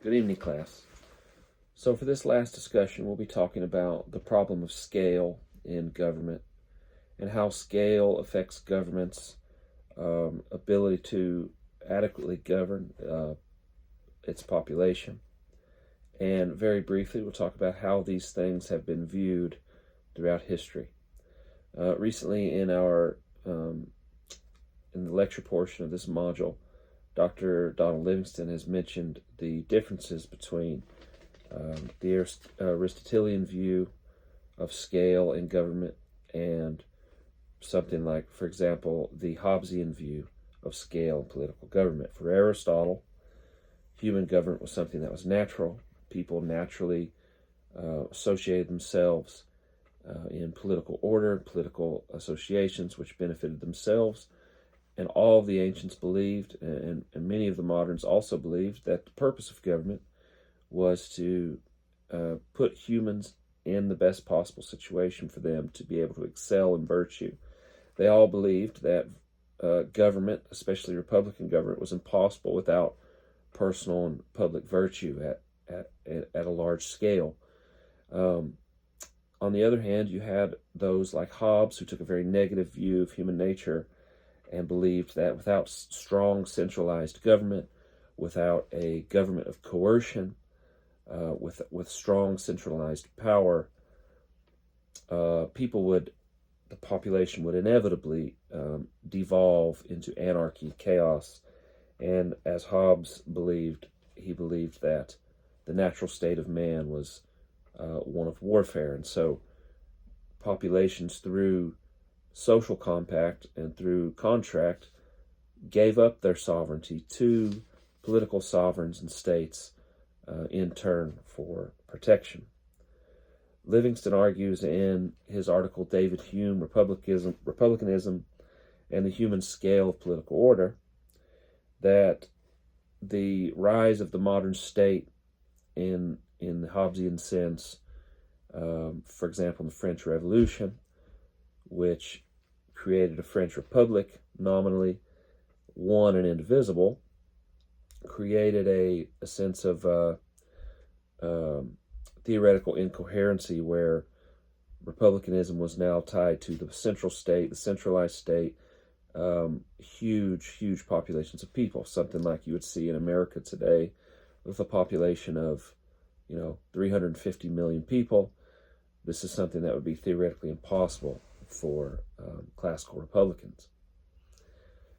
Good evening, class. So for this last discussion, we'll be talking about the problem of scale in government and how scale affects government's ability to adequately govern its population. And very briefly, we'll talk about how these things have been viewed throughout history. Recently, in the lecture portion of this module, Dr. Donald Livingston has mentioned the differences between the Aristotelian view of scale in government and something like, for example, the Hobbesian view of scale in political government. For Aristotle, human government was something that was natural. People naturally associated themselves in political order, political associations, which benefited themselves. And all of the ancients believed, and many of the moderns also believed, that the purpose of government was to put humans in the best possible situation for them to be able to excel in virtue. They all believed that government, especially Republican government, was impossible without personal and public virtue at a large scale. On the other hand, you had those like Hobbes, who took a very negative view of human nature and believed that without strong centralized government, without a government of coercion, with strong centralized power, the population would inevitably devolve into anarchy, chaos, and as Hobbes believed, he believed that the natural state of man was one of warfare, and so populations through social compact and through contract gave up their sovereignty to political sovereigns and states in turn for protection. Livingston argues in his article David Hume, Republicanism and the Human Scale of Political Order, that the rise of the modern state in the Hobbesian sense, for example, in the French Revolution, which created a French Republic, nominally one and indivisible, created a sense of theoretical incoherency where republicanism was now tied to the central state, the centralized state, huge populations of people, something like you would see in America today with a population of 350 million people. This is something that would be theoretically impossible for classical Republicans.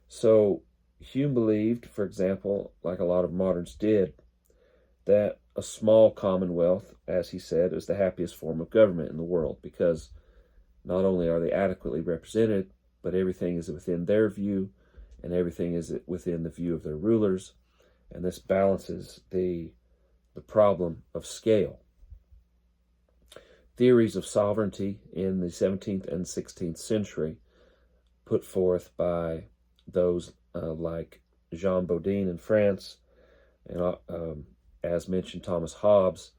So Hume believed, for example, like a lot of moderns did, that a small commonwealth, as he said, is the happiest form of government in the world, because not only are they adequately represented, but everything is within their view, and everything is within the view of their rulers, and this balances the problem of scale. Theories of sovereignty in the 17th and 16th century, put forth by those like Jean Bodin in France, and as mentioned, Thomas Hobbes,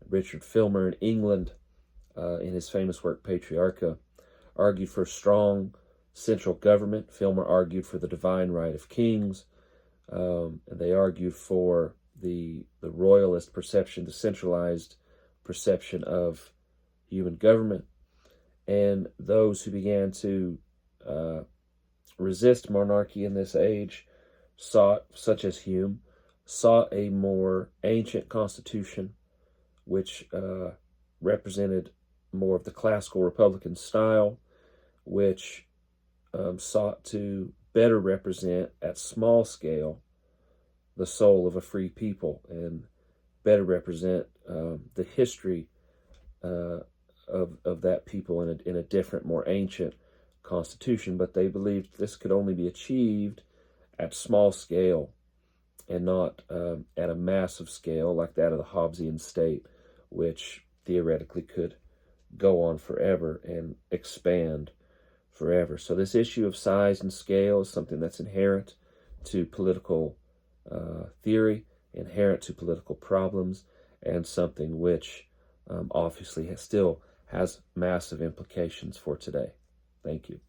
Richard Filmer in England, in his famous work Patriarcha, argued for strong central government. Filmer argued for the divine right of kings, and they argued for the royalist perception, the centralized perception of human government. And those who began to resist monarchy in this age such as Hume, sought a more ancient constitution, which represented more of the classical Republican style, which sought to better represent at small scale the soul of a free people and better represent the history of that people in a different, more ancient constitution. But they believed this could only be achieved at small scale and not at a massive scale like that of the Hobbesian state, which theoretically could go on forever and expand forever. So this issue of size and scale is something that's inherent to political theory, inherent to political problems, and something which obviously still has massive implications for today. Thank you.